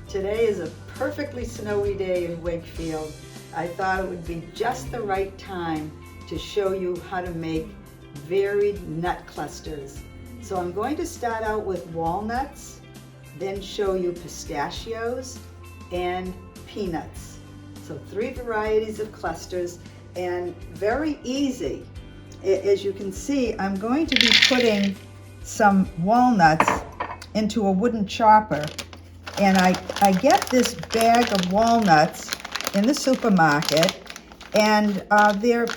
Today is a perfectly snowy day in Wakefield. I thought it would be just the right time to show you how to make varied nut clusters. So I'm going to start out with walnuts, then show you pistachios and peanuts. So 3 varieties of clusters, and very easy. As you can see, I'm going to be putting some walnuts into a wooden chopper, and I get this bag of walnuts in the supermarket, and they're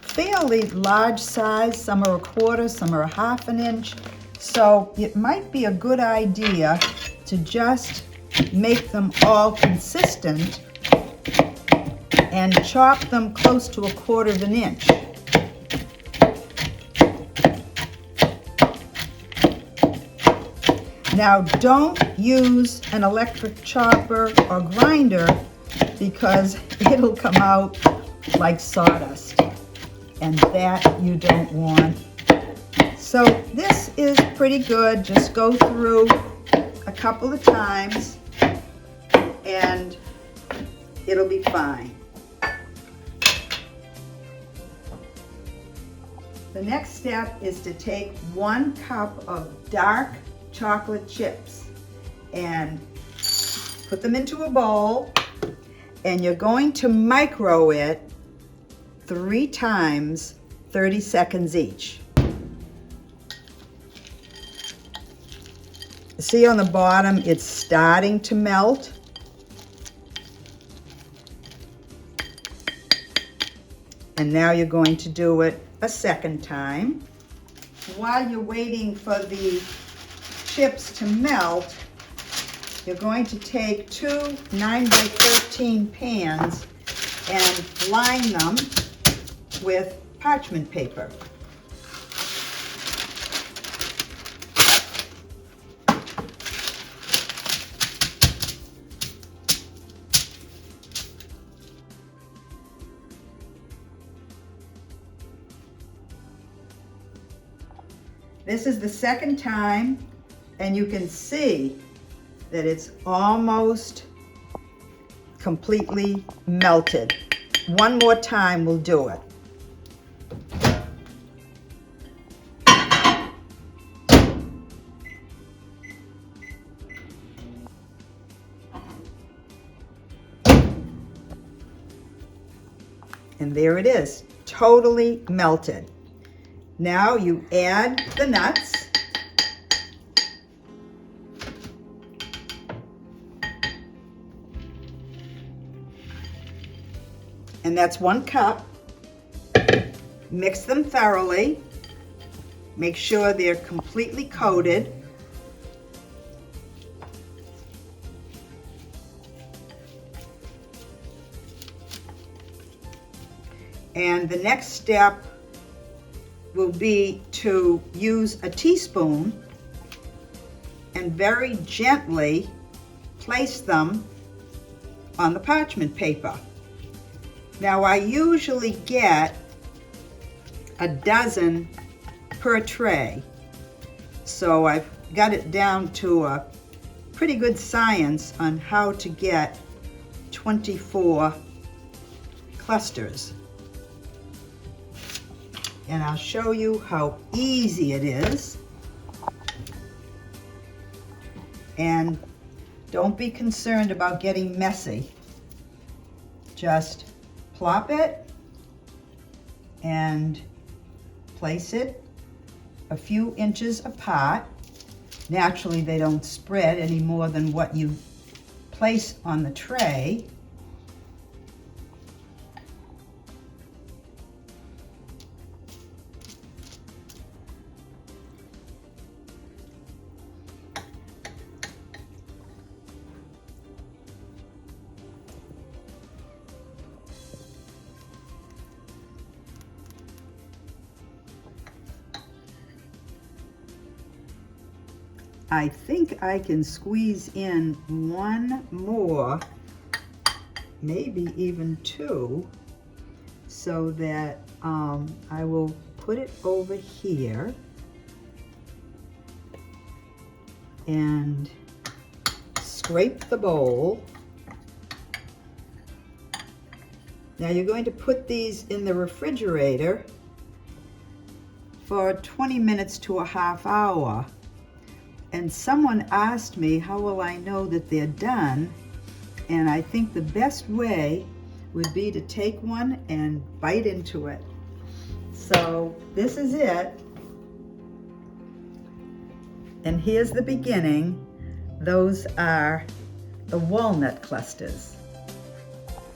fairly large size. Some are 1/4, some are 1/2 inch. So it might be a good idea to just make them all consistent and chop them close to 1/4 inch. Now don't use an electric chopper or grinder because it'll come out like sawdust, and that you don't want. So this is pretty good. Just go through a couple of times and it'll be fine. The next step is to take 1 cup of dark chocolate chips and put them into a bowl, and you're going to micro it 3 times, 30 seconds each. See on the bottom, it's starting to melt. And now you're going to do it a second time. While you're waiting for the chips to melt, you're going to take 2 9x13 pans and line them with parchment paper. This is the second time, and you can see that it's almost completely melted. One more time will do it. And there it is, totally melted. Now you add the nuts. And that's 1 cup. Mix them thoroughly. Make sure they're completely coated. And the next step will be to use a teaspoon and very gently place them on the parchment paper. Now I usually get a dozen per tray, so I've got it down to a pretty good science on how to get 24 clusters. And I'll show you how easy it is. And don't be concerned about getting messy. Just plop it and place it a few inches apart. Naturally, they don't spread any more than what you place on the tray. I think I can squeeze in 1 more, maybe even 2, so that I will put it over here and scrape the bowl. Now you're going to put these in the refrigerator for 20 minutes to a half hour. And someone asked me, how will I know that they're done? And I think the best way would be to take one and bite into it. So this is it. And here's the beginning. Those are the walnut clusters.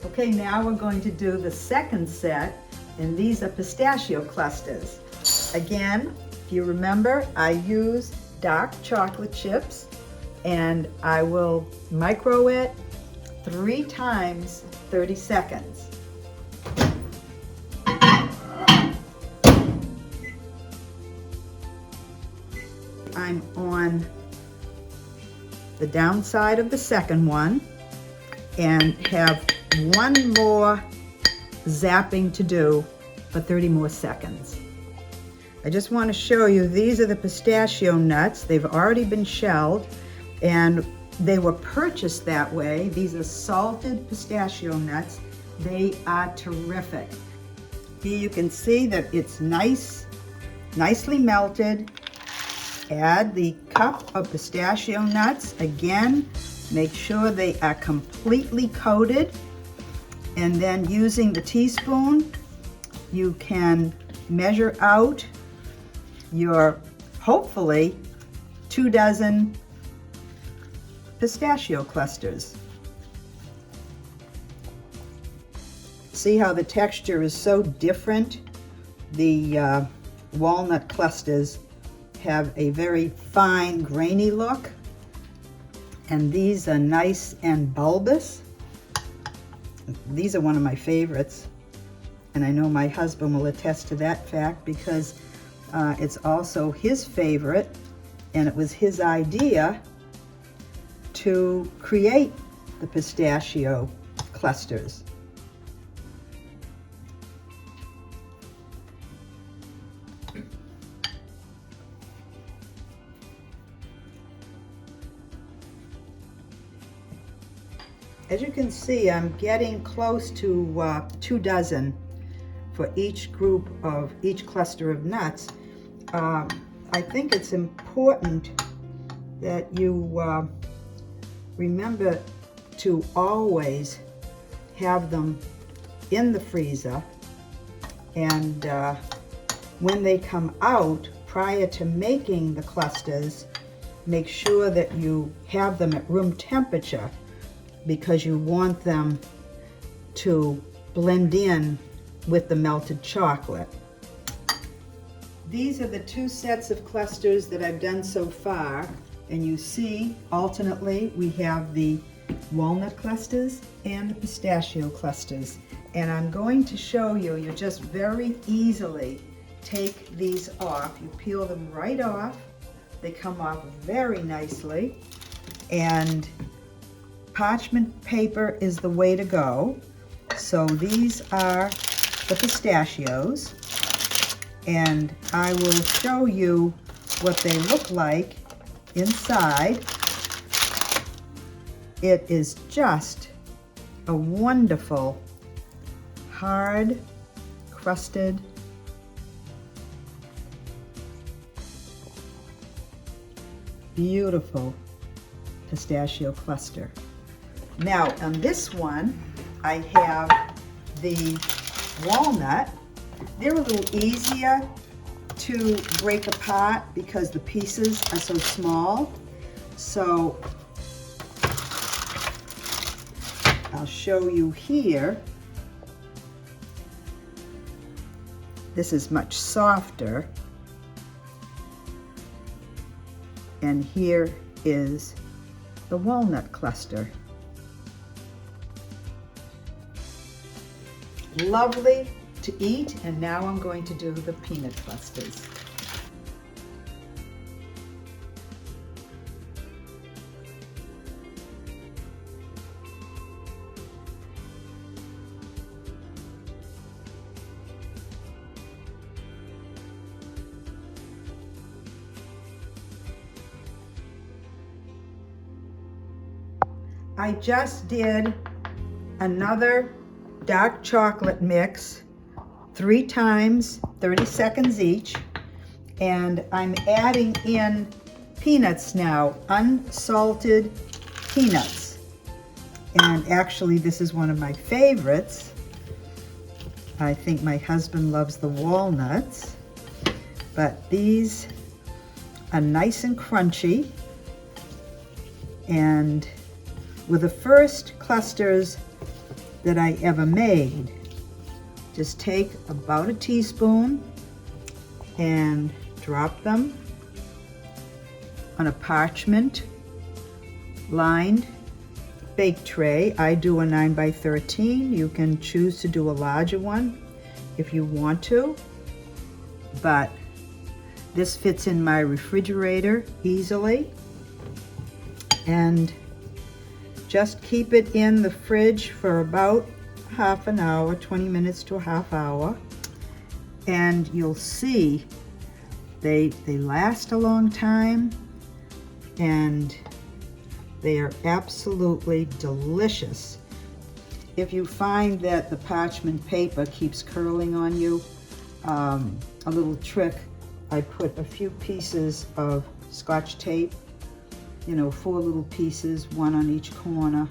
Okay, now we're going to do the second set, and these are pistachio clusters. Again, if you remember, I use dark chocolate chips, and I will micro it 3 times 30 seconds. I'm on the downside of the second one and have one more zapping to do for 30 more seconds. I just want to show you, these are the pistachio nuts. They've already been shelled and they were purchased that way. These are salted pistachio nuts. They are terrific. Here you can see that it's nicely melted. Add the cup of pistachio nuts. Again, make sure they are completely coated. And then using the teaspoon, you can measure out your, hopefully, 2 dozen pistachio clusters. See how the texture is so different? The walnut clusters have a very fine, grainy look, and these are nice and bulbous. These are one of my favorites, and I know my husband will attest to that fact because it's also his favorite, and it was his idea to create the pistachio clusters. As you can see, I'm getting close to 2 dozen for each cluster of nuts. I think it's important that you remember to always have them in the freezer, and when they come out, prior to making the clusters, make sure that you have them at room temperature, because you want them to blend in with the melted chocolate. These are the 2 sets of clusters that I've done so far, and you see alternately we have the walnut clusters and the pistachio clusters. And I'm going to show you, you just very easily take these off. You peel them right off. They come off very nicely, and parchment paper is the way to go. So these are the pistachios, and I will show you what they look like inside. It is just a wonderful, hard, crusted, beautiful pistachio cluster. Now on this one, I have the walnut. They're a little easier to break apart because the pieces are so small. So I'll show you here. This is much softer. And here is the walnut cluster. Lovely to eat, and now I'm going to do the peanut clusters. I just did another dark chocolate mix 3 times, 30 seconds each, and I'm adding in peanuts now, unsalted peanuts. And actually this is one of my favorites. I think my husband loves the walnuts, but these are nice and crunchy. And with the first clusters that I ever made, just take about a teaspoon and drop them on a parchment lined bake tray. I do a 9 by 13. You can choose to do a larger one if you want to, but this fits in my refrigerator easily. And just keep it in the fridge for about half an hour, 20 minutes to a half hour, and you'll see they last a long time, and they are absolutely delicious. If you find that the parchment paper keeps curling on you, a little trick, I put a few pieces of Scotch tape, 4 little pieces, 1 on each corner,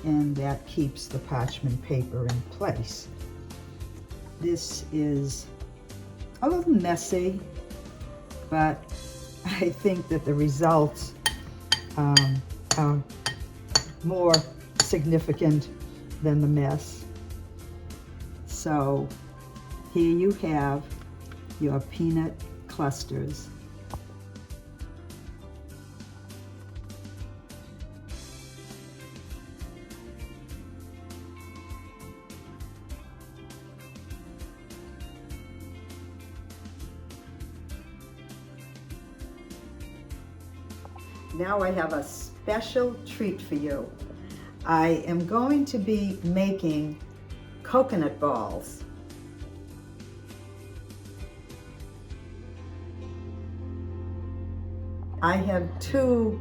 and that keeps the parchment paper in place. This is a little messy, but I think that the results are more significant than the mess. So here you have your peanut clusters. Now I have a special treat for you. I am going to be making coconut balls. I have 2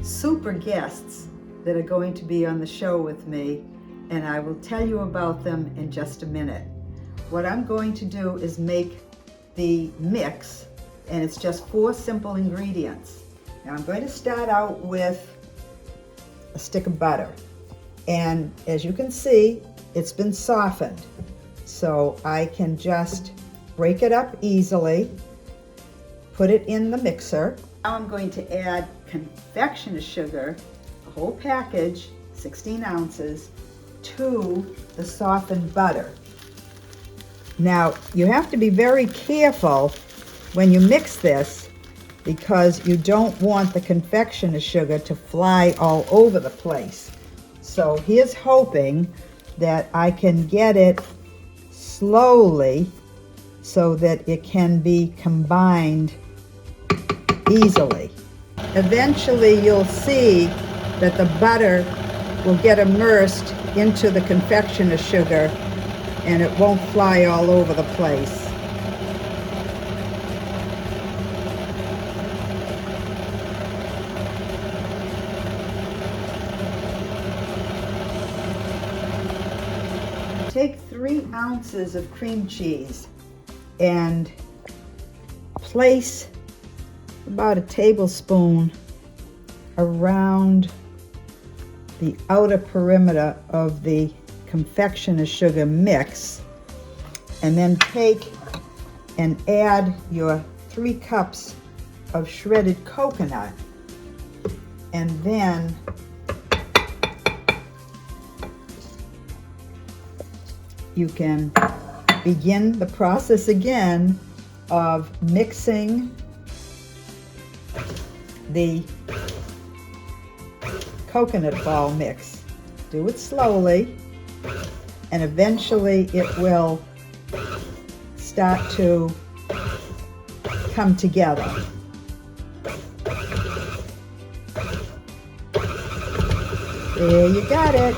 super guests that are going to be on the show with me, and I will tell you about them in just a minute. What I'm going to do is make the mix, and it's just 4 simple ingredients. Now I'm going to start out with a stick of butter, and as you can see, it's been softened, so I can just break it up easily, put it in the mixer. Now I'm going to add confectioner's sugar, a whole package, 16 ounces, to the softened butter. Now you have to be very careful when you mix this, because you don't want the confectioner's sugar to fly all over the place. So here's hoping that I can get it slowly so that it can be combined easily. Eventually you'll see that the butter will get immersed into the confectioner's sugar and it won't fly all over the place. Take 3 ounces of cream cheese and place about a tablespoon around the outer perimeter of the confectioner's sugar mix, and then take and add your 3 cups of shredded coconut, and then you can begin the process again of mixing the coconut ball mix. Do it slowly, and eventually it will start to come together. There you got it.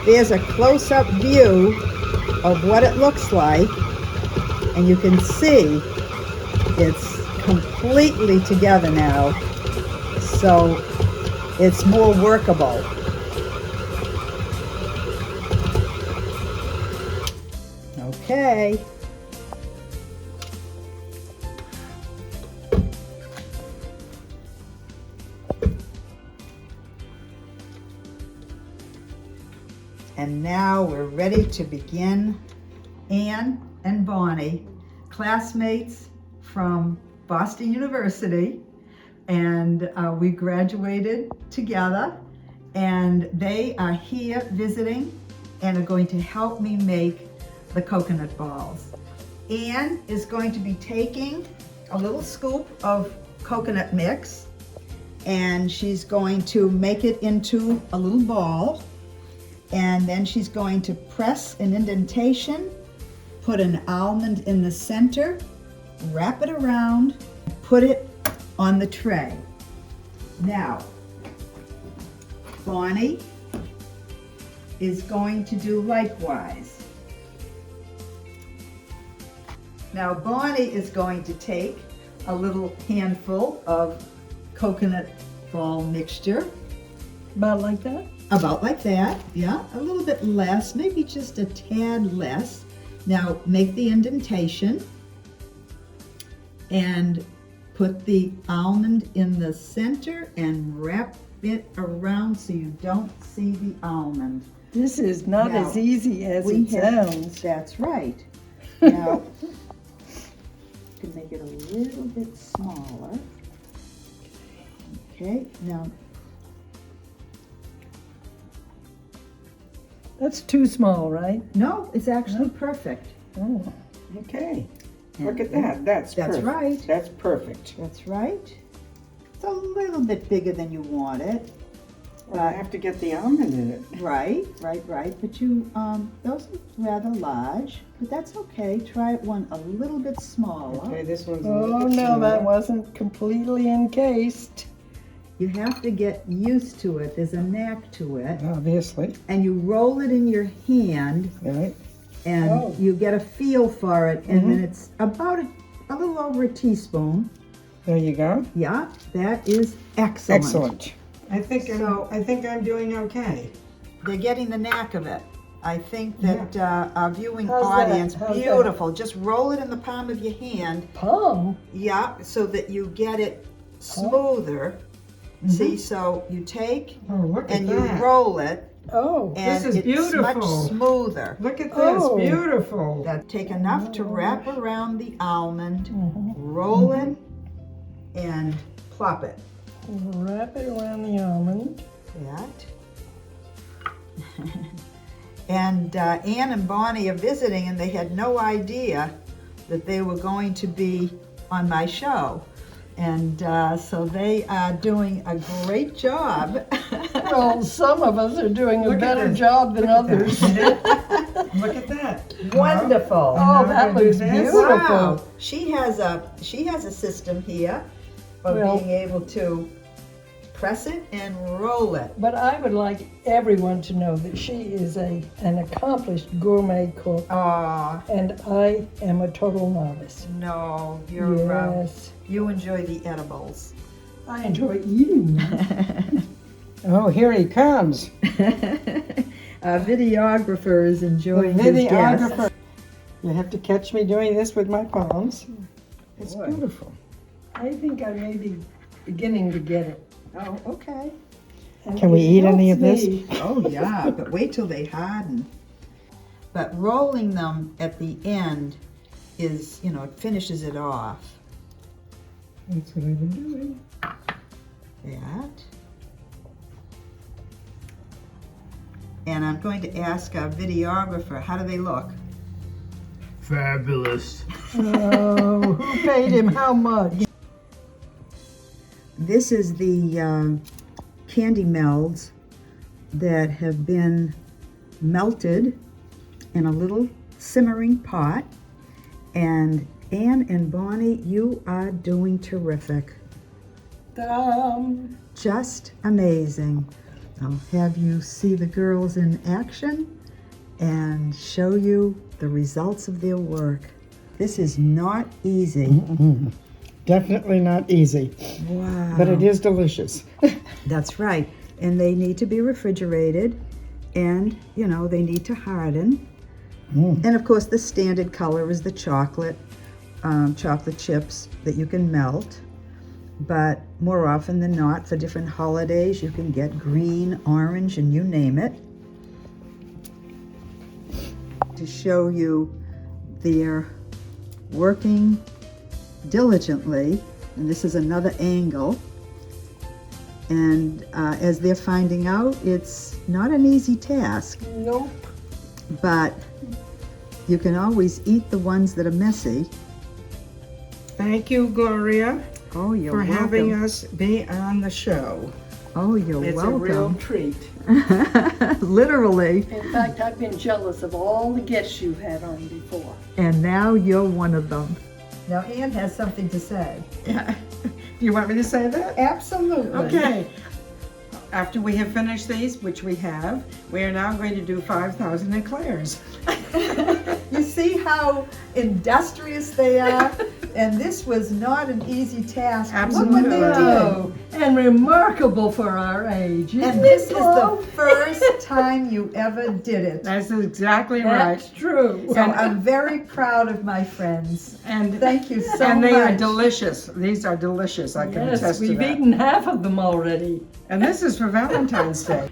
There's a close-up view of what it looks like. And you can see it's completely together now, so it's more workable. Okay. And now we're ready to begin. Anne and Bonnie, classmates from Boston University, and we graduated together, and they are here visiting and are going to help me make the coconut balls. Anne is going to be taking a little scoop of coconut mix, and she's going to make it into a little ball, and then she's going to press an indentation, put an almond in the center, wrap it around, put it on the tray. Now, Bonnie is going to do likewise. Now, Bonnie is going to take a little handful of coconut ball mixture. About like that? About like that, yeah, a little bit less, maybe just a tad less. Now, make the indentation and put the almond in the center and wrap it around so you don't see the almond. This is not Now, as easy as it sounds. That's right. Now, you can make it a little bit smaller. Okay, now, That's too small, right? no, it's actually perfect. Oh. Okay, look at that. That's perfect. right. That's perfect. That's right. It's a little bit bigger than you want it. Well, I have to get the almond in it. Right. But you, those are rather large, but that's okay. Try one a little bit smaller. Okay, this one's a Oh little bit no, smaller. that wasn't completely encased. You have to get used to it. There's a knack to it. Obviously, And you roll it in your hand, right? and Oh. you get a feel for it, and then it's about a little over a teaspoon. There you go. Yeah, that is excellent. Excellent. I think I'm doing okay. They're getting the knack of it. I think that our viewing How's that? audience, How's that? beautiful. Just roll it in the palm of your hand. Palm? Yeah, so that you get it smoother. See, so you take Oh, look at and you that. roll it, Oh. and This is it's beautiful. much smoother. Look at this, Oh. beautiful. That take enough to wrap around the almond, Mhm. roll it, and plop it. Wrap it around the almond. That. And Anne and Bonnie are visiting, and they had no idea that they were going to be on my show. And so they are doing a great job. Well, some of us are doing a Look at better this. job than Look at others. that. Look at that. Wonderful. Oh, And that now I looks do this. beautiful. Wow. She has a system here of Well- being able to press it and roll it. But I would like everyone to know that she is an accomplished gourmet cook, Oh, and I am a total novice. no, you're Yes. you enjoy the edibles. I enjoy eating them. Oh, here he comes. Our videographer is The enjoying his guest. videographer. You have to catch me doing this with my palms. It's Boy. beautiful. I think I may be beginning to get it. Oh, okay. And Can we it eat any helps of this? me. Oh, yeah, but wait till they harden. But rolling them at the end is, it finishes it off. That's what I've been doing. That. And I'm going to ask our videographer, how do they look? Fabulous. Oh, who paid him how much? This is the candy melds that have been melted in a little simmering pot. And Anne and Bonnie, you are doing terrific. Just amazing. I'll have you see the girls in action and show you the results of their work. This is not easy. Definitely not easy, Wow. but it is delicious. That's right. And they need to be refrigerated, and you know, they need to harden. And of course, the standard color is the chocolate chips that you can melt. But more often than not, for different holidays, you can get green, orange, and you name it. To show you they're working diligently, and this is another angle. And as they're finding out, it's not an easy task, Nope. but you can always eat the ones that are messy. Thank you, Gloria, Oh, you're for welcome. having us be on the show. Oh, you're It's welcome. a real treat. Literally. In fact, I've been jealous of all the guests you've had on before. And now you're one of them. Now Ann has something to say. You want me to say that? Absolutely. Okay. After we have finished these, which we have, we are now going to do 5,000 eclairs. You see how industrious they are? And this was not an easy task. Absolutely. Look what they did. Oh, and remarkable for our age. And Isn't this it, is Paul? the first time you ever did it. That's exactly That's right. true. So I'm very proud of my friends. And Thank you so and they are much. delicious. These are delicious. I can Yes, attest to we've that. eaten half of them already. And this is for Valentine's Day.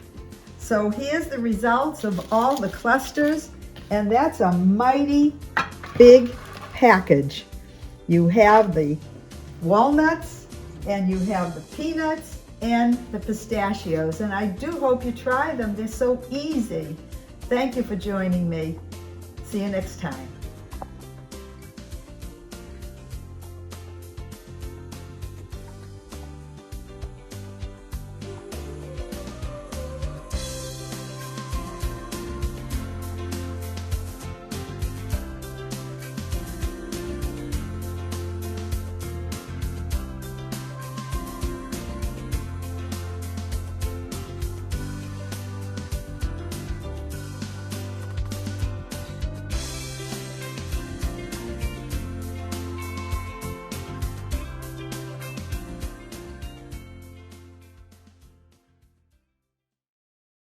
So here's the results of all the clusters, and that's a mighty big package. You have the walnuts, and you have the peanuts, and the pistachios, and I do hope you try them. They're so easy. Thank you for joining me. See you next time.